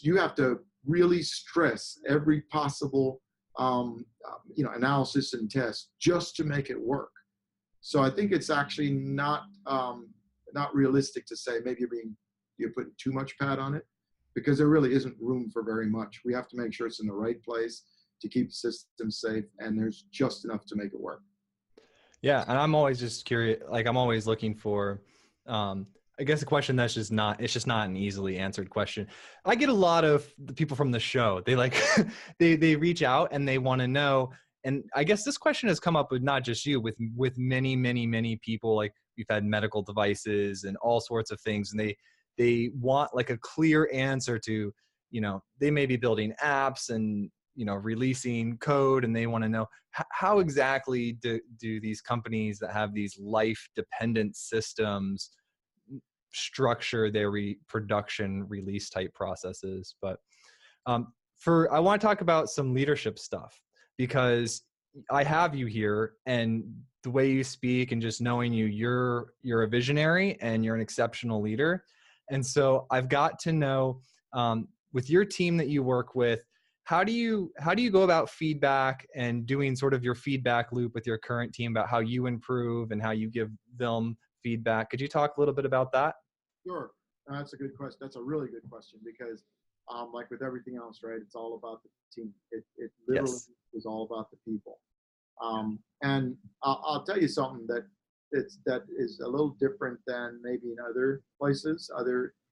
you have to really stress every possible analysis and test just to make it work. So I think it's actually not realistic to say maybe you're putting too much pad on it, because there really isn't room for very much. We have to make sure it's in the right place to keep the system safe, and there's just enough to make it work. Yeah, and I'm always just curious. Like, I'm always looking for, I guess, a question that's just not. It's just not an easily answered question. I get a lot of the people from the show. They like, they reach out and they want to know. And I guess this question has come up with not just you, with many people. Like, we've had medical devices and all sorts of things, and they want like a clear answer to, they may be building apps and releasing code, and they want to know how exactly do these companies that have these life dependent systems structure their production release type processes. But I want to talk about some leadership stuff, because I have you here, and the way you speak and just knowing you're a visionary and you're an exceptional leader. And so I've got to know, with your team that you work with, how do you go about feedback and doing sort of your feedback loop with your current team about how you improve and how you give them feedback? Could you talk a little bit about that? Sure. That's a good question. That's a really good question, because like with everything else, right, it's all about the team. It literally is all about the people. And I'll tell you something that is a little different than maybe in other places,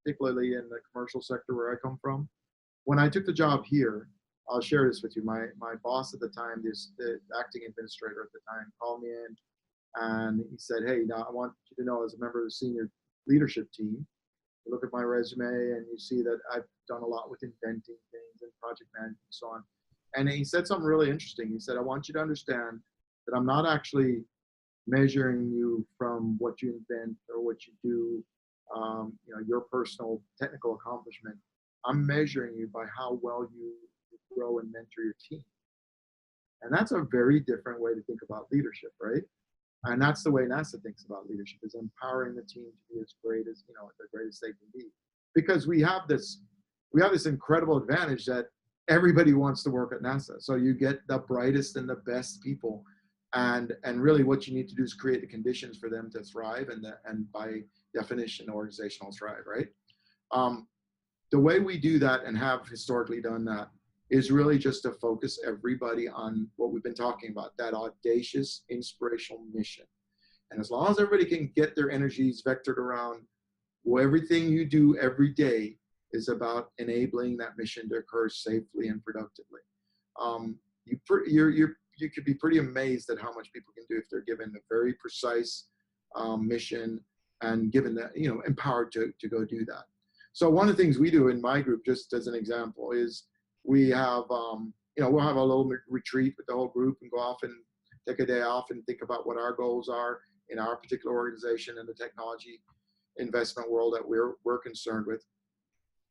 particularly in the commercial sector where I come from. When I took the job here, I'll share this with you. My boss at the time, the acting administrator at the time, called me in, and he said, "Hey, now I want you to know, as a member of the senior leadership team, you look at my resume and you see that I've done a lot with inventing things and project management and so on." And he said something really interesting. He said, "I want you to understand that I'm not actually measuring you from what you invent or what you do, your personal technical accomplishment. I'm measuring you by how well you grow and mentor your team." And that's a very different way to think about leadership, right? And that's the way NASA thinks about leadership, is empowering the team to be as great as, the greatest they can be. Because we have this incredible advantage that everybody wants to work at NASA. So you get the brightest and the best people. And really what you need to do is create the conditions for them to thrive, and by definition, the organization will thrive, right? The way we do that, and have historically done that, is really just to focus everybody on what we've been talking about, that audacious, inspirational mission. And as long as everybody can get their energies vectored around, well, everything you do every day is about enabling that mission to occur safely and productively. You could be pretty amazed at how much people can do if they're given a very precise mission, and given that, empowered to go do that. So one of the things we do in my group, just as an example, is we have, we'll have a little retreat with the whole group and go off and take a day off and think about what our goals are in our particular organization and the technology investment world that we're concerned with.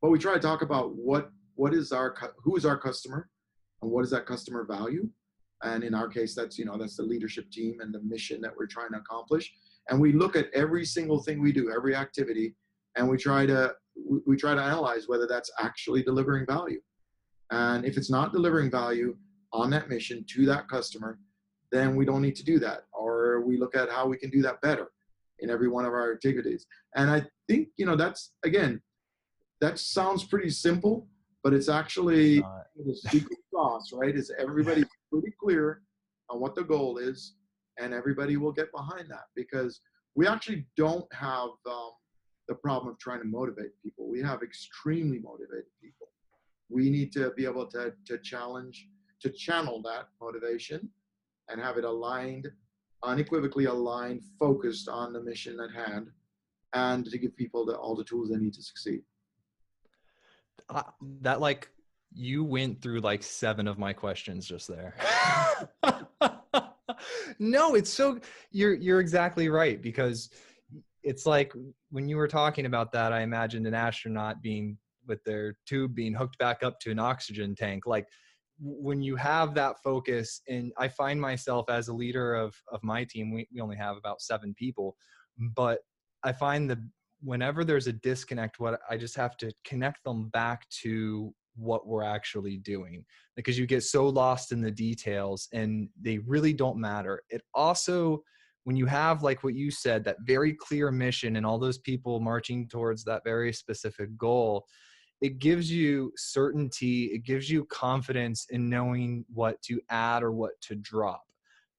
But we try to talk about who is our customer, and what is that customer value. And in our case, that's the leadership team and the mission that we're trying to accomplish. And we look at every single thing we do, every activity, and we try to analyze whether that's actually delivering value. And if it's not delivering value on that mission to that customer, then we don't need to do that. Or we look at how we can do that better in every one of our activities. And I think, that sounds pretty simple, but it's actually the secret sauce, right? Is everybody's pretty clear on what the goal is, and everybody will get behind that, because we actually don't have the problem of trying to motivate people. We have extremely motivated people. We need to be able to channel that motivation and have it aligned unequivocally aligned, focused on the mission at hand, and to give people all the tools they need to succeed. That like you went through like 7 of my questions just there. No, it's so you're exactly right, because it's like when you were talking about that, I imagined an astronaut being with their tube being hooked back up to an oxygen tank. Like when you have that focus, and I find myself as a leader of my team, we only have about 7 people, but I find that whenever there's a disconnect, what I just have to connect them back to what we're actually doing, because you get so lost in the details and they really don't matter. It also, when you have, like what you said, that very clear mission and all those people marching towards that very specific goal, it gives you certainty. It gives you confidence in knowing what to add or what to drop,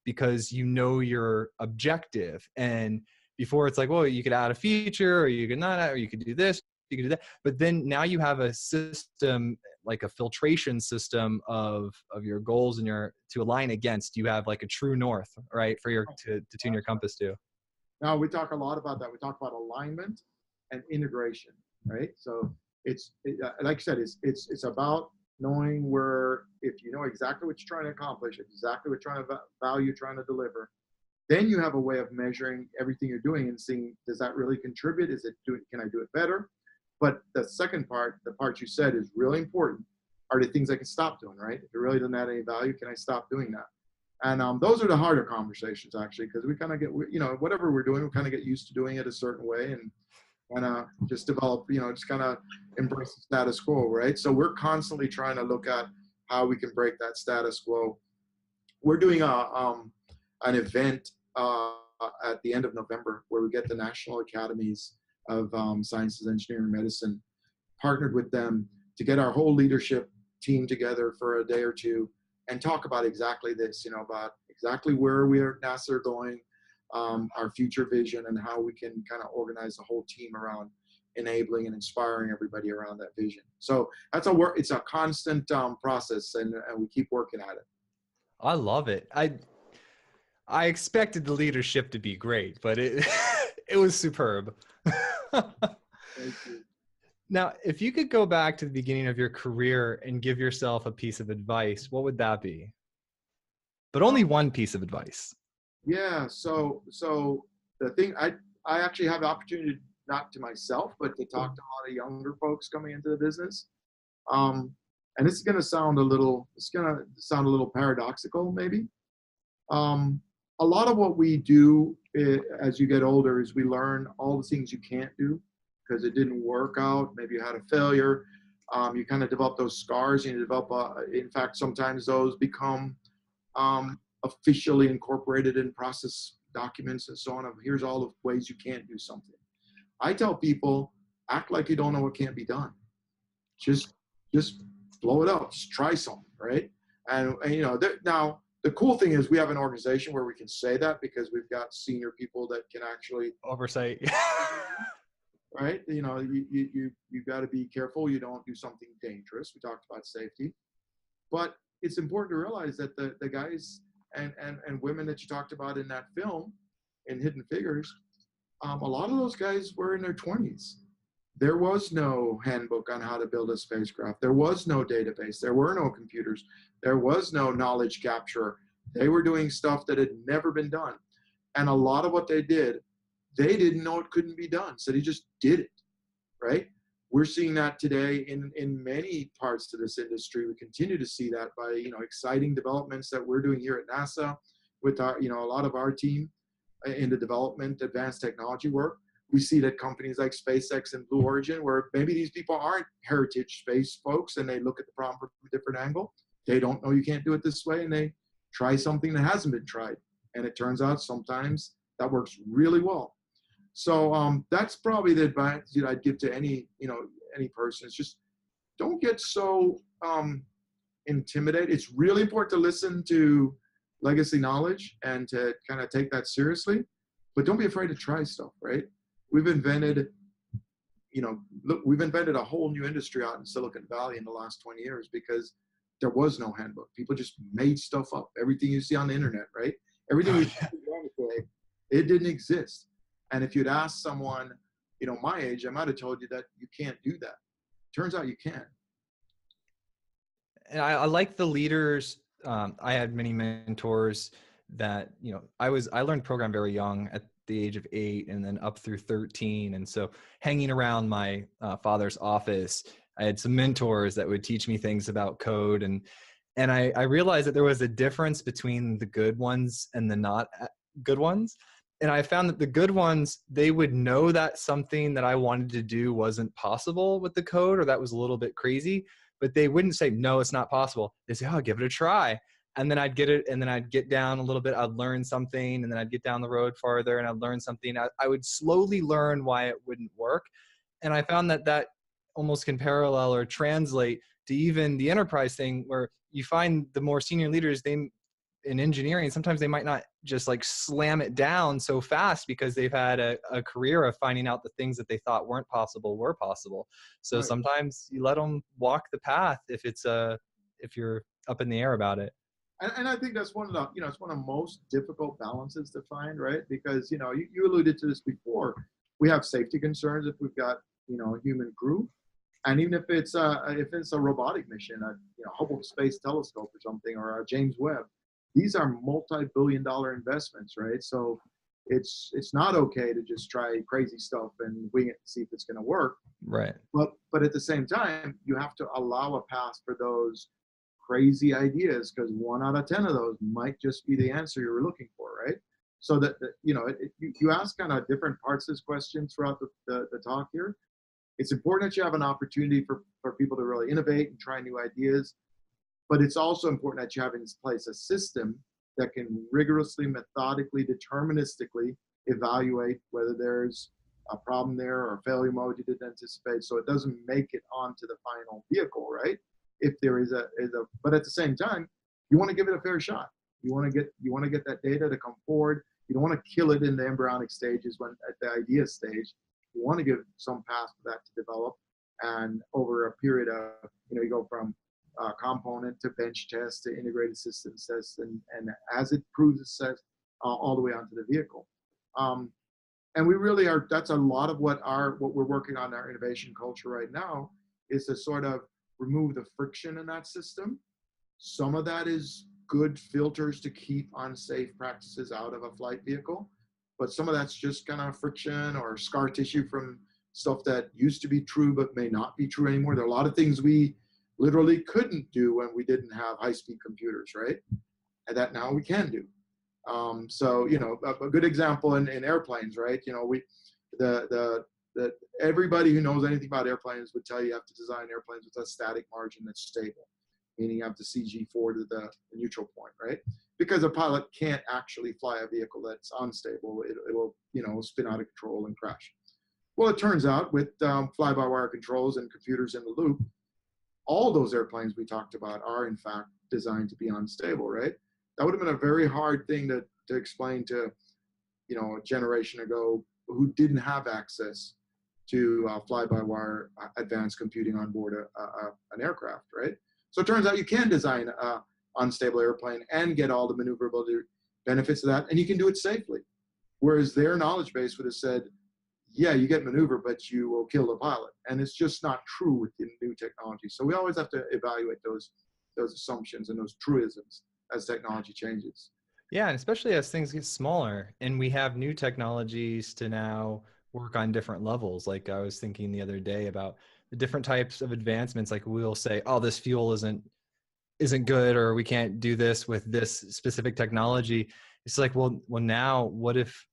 because you know your objective. And before, it's like, well, you could add a feature, or you could not add, or you could do this, you could do that. But then now you have a system, like a filtration system of your goals and your to align against. You have like a true north, right, for your to tune your compass to. Now, we talk a lot about that. We talk about alignment and integration, right? So like I said, it's about knowing where, if you know exactly what you're trying to accomplish, exactly what value you're trying to deliver, then you have a way of measuring everything you're doing and seeing, does that really contribute? Can I do it better? But the second part, the part you said is really important, are the things I can stop doing, right? If it really doesn't add any value, can I stop doing that? And those are the harder conversations, actually, because we kind of get, whatever we're doing, we kind of get used to doing it a certain way, and kind of just develop, just kind of embrace the status quo, right? So we're constantly trying to look at how we can break that status quo. We're doing an event at the end of November where we get the National Academies of Sciences, Engineering, and Medicine, partnered with them to get our whole leadership team together for a day or two and talk about exactly this, about exactly where we are at NASA are going, our future vision, and how we can kind of organize the whole team around enabling and inspiring everybody around that vision. So that's it's a constant process, and we keep working at it. I love it. I expected the leadership to be great, but it it was superb. Thank you. Now, if you could go back to the beginning of your career and give yourself a piece of advice, what would that be? But only one piece of advice. Yeah. So the thing, I actually have the opportunity, not to myself, but to talk to a lot of younger folks coming into the business. And this is going to sound a little paradoxical, maybe. A lot of what we do as you get older is we learn all the things you can't do because it didn't work out. Maybe you had a failure. You kind of develop those scars, and you develop, in fact, sometimes those become officially incorporated in process documents and so on. Of here's all the ways you can't do something. I tell people, act like you don't know what can't be done. Just blow it up. Just try something, right? And now the cool thing is we have an organization where we can say that because we've got senior people that can actually oversight. Right? You've got to be careful you don't do something dangerous. We talked about safety, but it's important to realize that the guys and women that you talked about in that film, in Hidden Figures, a lot of those guys were in their 20s. There was no handbook on how to build a spacecraft. There was no database. There were no computers. There was no knowledge capture. They were doing stuff that had never been done. And a lot of what they did, they didn't know it couldn't be done. So they just did it, right? We're seeing that today in many parts of this industry. We continue to see that by, exciting developments that we're doing here at NASA with our, a lot of our team in the development, advanced technology work. We see that companies like SpaceX and Blue Origin, where maybe these people aren't heritage space folks and they look at the problem from a different angle. They don't know you can't do it this way, and they try something that hasn't been tried. And it turns out sometimes that works really well. So that's probably the advice that I'd give to any person. It's just don't get so intimidated. It's really important to listen to legacy knowledge and to kind of take that seriously, but don't be afraid to try stuff, right? We've invented a whole new industry out in Silicon Valley in the last 20 years because there was no handbook. People just made stuff up. Everything you see on the internet, right? Everything we anything. It didn't exist. And if you'd asked someone, my age, I might have told you that you can't do that. Turns out you can. And I like the leaders. I had many mentors that, I learned program very young at the age of 8 and then up through 13. And so hanging around my father's office, I had some mentors that would teach me things about code. And I realized that there was a difference between the good ones and the not good ones. And I found that the good ones, they would know that something that I wanted to do wasn't possible with the code, or that was a little bit crazy, but they wouldn't say, no, it's not possible. They say, oh, give it a try. And then I'd get it. And then I'd get down a little bit. I'd learn something. And then I'd get down the road farther and I'd learn something. I would slowly learn why it wouldn't work. And I found that almost can parallel or translate to even the enterprise thing, where you find the more senior leaders, in engineering, sometimes they might not just like slam it down so fast because they've had a career of finding out the things that they thought weren't possible were possible. So sometimes you let them walk the path if you're up in the air about it. And I think that's one of the, it's one of the most difficult balances to find, right? Because, you alluded to this before. We have safety concerns if we've got, a human crew. And even if it's a robotic mission, a Hubble Space Telescope or something, or a James Webb, these are multi-billion-dollar investments, right? So it's not okay to just try crazy stuff and wing it and see if it's going to work. Right. But at the same time, you have to allow a path for those crazy ideas, because 1 out of 10 of those might just be the answer you were looking for, right? So that you ask kind of different parts of this question throughout the talk here. It's important that you have an opportunity for people to really innovate and try new ideas. But it's also important that you have in place a system that can rigorously, methodically, deterministically evaluate whether there's a problem there or a failure mode you didn't anticipate, so it doesn't make it onto the final vehicle, right? If there is but at the same time, you want to give it a fair shot. You want to get that data to come forward. You don't want to kill it in the embryonic stages when at the idea stage. You want to give some path for that to develop, and over a period of, you go from component to bench test to integrated systems test, and as it proves itself, all the way onto the vehicle. And we really are, that's a lot of what we're working on in our innovation culture right now, is to sort of remove the friction in that system. Some of that is good filters to keep unsafe practices out of a flight vehicle, but some of that's just kind of friction or scar tissue from stuff that used to be true but may not be true anymore. There are a lot of things we literally couldn't do when we didn't have high-speed computers, right? And that now we can do. So, a good example in airplanes, right? Everybody who knows anything about airplanes would tell you have to design airplanes with a static margin that's stable, meaning you have to CG4 to the neutral point, right? Because a pilot can't actually fly a vehicle that's unstable. It will, spin out of control and crash. Well, it turns out with fly-by-wire controls and computers in the loop, all those airplanes we talked about are in fact designed to be unstable, right? That would have been a very hard thing to explain to, a generation ago who didn't have access to fly-by-wire advanced computing on board an aircraft, right? So it turns out you can design an unstable airplane and get all the maneuverability benefits of that, and you can do it safely. Whereas their knowledge base would have said, yeah, you get maneuver, but you will kill the pilot. And it's just not true with the new technology. So we always have to evaluate those assumptions and those truisms as technology changes. Yeah, and especially as things get smaller and we have new technologies to now work on different levels. Like I was thinking the other day about the different types of advancements. Like we'll say, oh, this fuel isn't good, or we can't do this with this specific technology. It's like, well now what if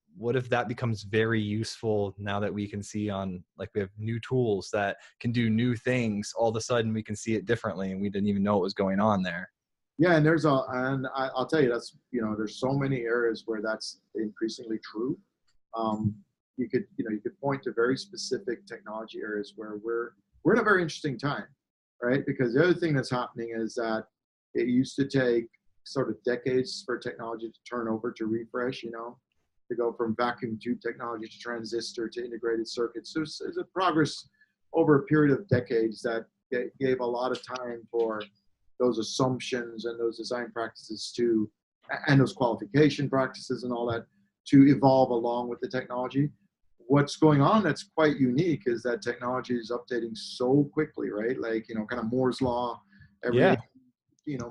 that becomes very useful now that we can see we have new tools that can do new things. All of a sudden we can see it differently and we didn't even know what was going on there. Yeah, and I'll tell you, that's, there's so many areas where that's increasingly true. You could point to very specific technology areas where we're in a very interesting time, right? Because the other thing that's happening is that it used to take sort of decades for technology to turn over, to refresh, to go from vacuum tube technology to transistor to integrated circuits. So there's a progress over a period of decades that gave a lot of time for those assumptions and those design practices and those qualification practices and all that to evolve along with the technology. What's going on that's quite unique is that technology is updating so quickly, right? Like, kind of Moore's law every, Yeah.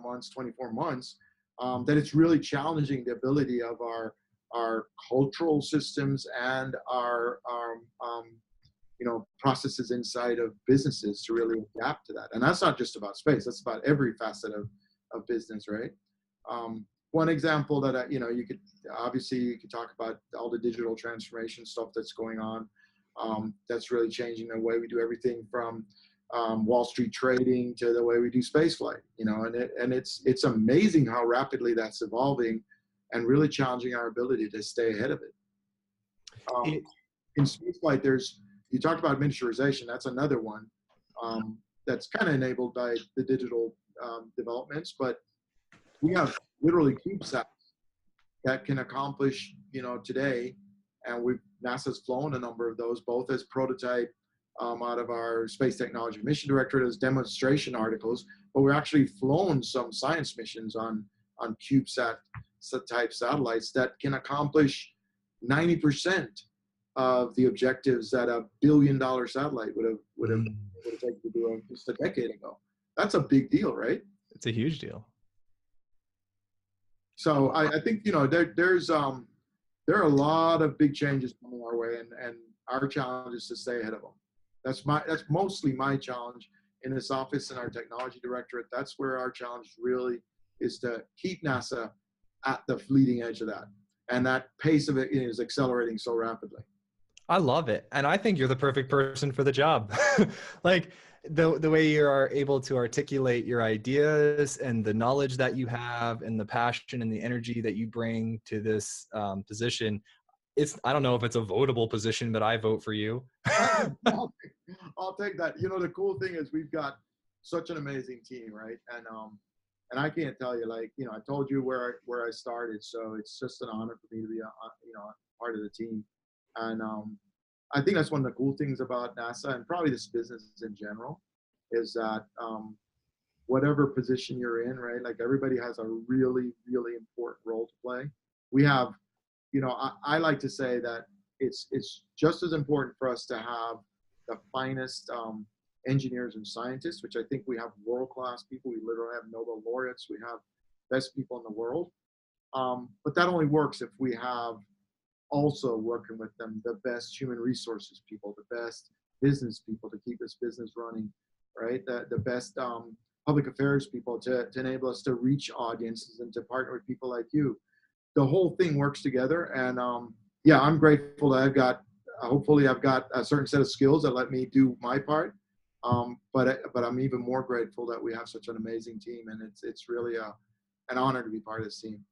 months, 24 months, that it's really challenging the ability of our cultural systems and our processes inside of businesses to really adapt to that. And that's not just about space, that's about every facet of business, right? One example that you could talk about all the digital transformation stuff that's going on. That's really changing the way we do everything from Wall Street trading to the way we do spaceflight. And it's amazing how rapidly that's evolving, and really challenging our ability to stay ahead of it. In spaceflight, you talked about miniaturization. That's another one that's kind of enabled by the digital developments, but we have literally CubeSats that can accomplish, today, and NASA's flown a number of those, both as prototype out of our Space Technology Mission Directorate as demonstration articles, but we're actually flown some science missions on CubeSat type satellites that can accomplish 90% of the objectives that a billion-dollar satellite would have taken to do just a decade ago. That's a big deal, right? It's a huge deal. So I think there are a lot of big changes coming our way, and our challenge is to stay ahead of them. That's mostly my challenge in this office and our technology directorate. That's where our challenge really is, to keep NASA at the leading edge of that, and that pace of it is accelerating so rapidly. I love it. And I think you're the perfect person for the job. Like the way you are able to articulate your ideas and the knowledge that you have and the passion and the energy that you bring to this position. I don't know if it's a votable position, but I vote for you. I'll take that. The cool thing is we've got such an amazing team, right? And I can't tell you, I told you where I started. So it's just an honor for me to be a part of the team. And I think that's one of the cool things about NASA, and probably this business in general, is that whatever position you're in, right? Like, everybody has a really, really important role to play. We have, I like to say that it's just as important for us to have the finest engineers and scientists, which I think we have world-class people. We literally have Nobel laureates. We have best people in the world. But that only works if we have also working with them the best human resources people, the best business people to keep this business running, right? The best public affairs people to enable us to reach audiences and to partner with people like you. The whole thing works together, and I'm grateful that hopefully I've got a certain set of skills that let me do my part. But I'm even more grateful that we have such an amazing team, and it's really an honor to be part of this team.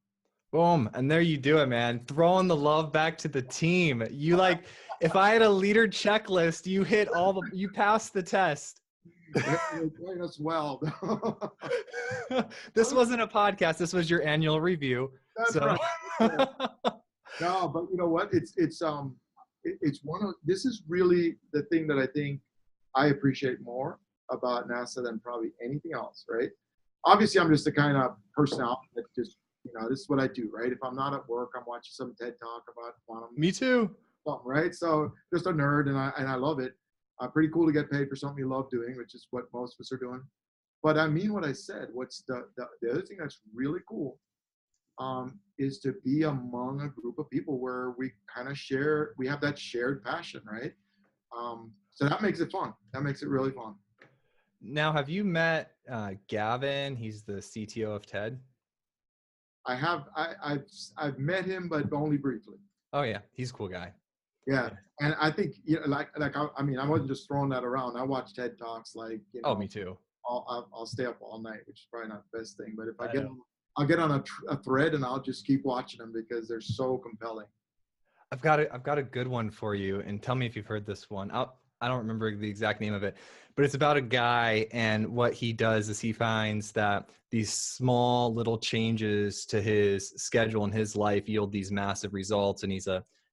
Boom. And there you do it, man. Throwing the love back to the team. If I had a leader checklist, you passed the test. You're doing us well. This wasn't a podcast. This was your annual review. That's right. No, but you know what? It's this is really the thing that I think I appreciate more about NASA than probably anything else, right? Obviously, I'm just the kind of personality that just, this is what I do, right? If I'm not at work, I'm watching some TED Talk about quantum. Me too. Something, right? So just a nerd, and I love it. Pretty cool to get paid for something you love doing, which is what most of us are doing. But I mean what I said. What's the other thing that's really cool is to be among a group of people where we kind of we have that shared passion, right? So that makes it fun. That makes it really fun. Now, have you met Gavin? He's the CTO of TED. I have. I've met him, but only briefly. Oh yeah, he's a cool guy. Yeah, and I think I wasn't just throwing that around. I watch TED Talks Oh, me too. I'll stay up all night, which is probably not the best thing. But if I'll get on a thread and I'll just keep watching them because they're so compelling. I've got a good one for you, and tell me if you've heard this one. I don't remember the exact name of it, but it's about a guy, and what he does is he finds that these small little changes to his schedule and his life yield these massive results, and he's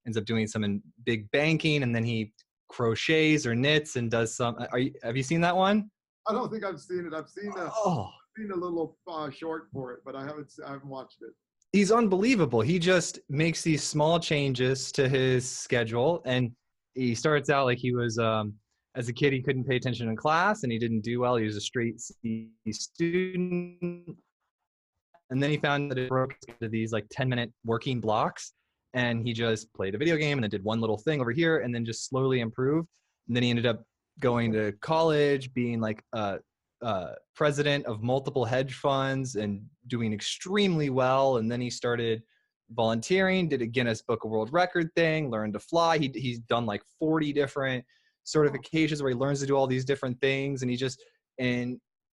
ends up doing some in big banking, and then he crochets or knits and does some. Have you seen that one? I don't think I've seen it. I've seen a little short for it, but I haven't watched it. he's unbelievable. He just makes these small changes to his schedule, and he starts out like he was as a kid he couldn't pay attention in class and he didn't do well. He was a straight C student, and then he found that it broke into these like 10-minute working blocks, and he just played a video game and then did one little thing over here and then just slowly improved. And then he ended up going to college, being like president of multiple hedge funds and doing extremely well. And then he started volunteering, did a Guinness Book of World Record thing, learned to fly. He's done like 40 different certifications where he learns to do all these different things, and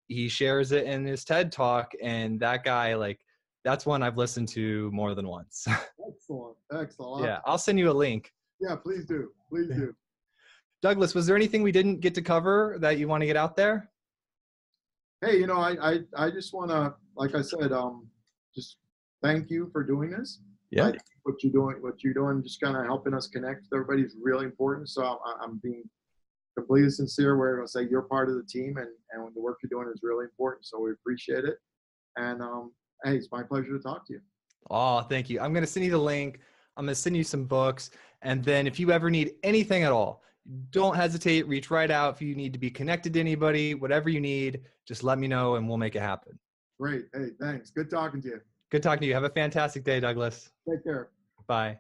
he shares it in his TED talk. And that guy, like, that's one I've listened to more than once. Excellent. Yeah, I'll send you a link. Yeah, please do. Please do. Douglas, was there anything we didn't get to cover that you want to get out there? Hey, I just want to, like I said, just thank you for doing this. Yeah. What you're doing, just kind of helping us connect with everybody is really important. So I'm being completely sincere where I'll say you're part of the team, and the work you're doing is really important. So we appreciate it. And hey, it's my pleasure to talk to you. Oh, thank you. I'm going to send you the link. I'm going to send you some books. And then if you ever need anything at all, don't hesitate, reach right out. If you need to be connected to anybody, whatever you need, just let me know and we'll make it happen. Great. Hey, thanks. Good talking to you. Good talking to you. Have a fantastic day, Douglas. Take care. Bye.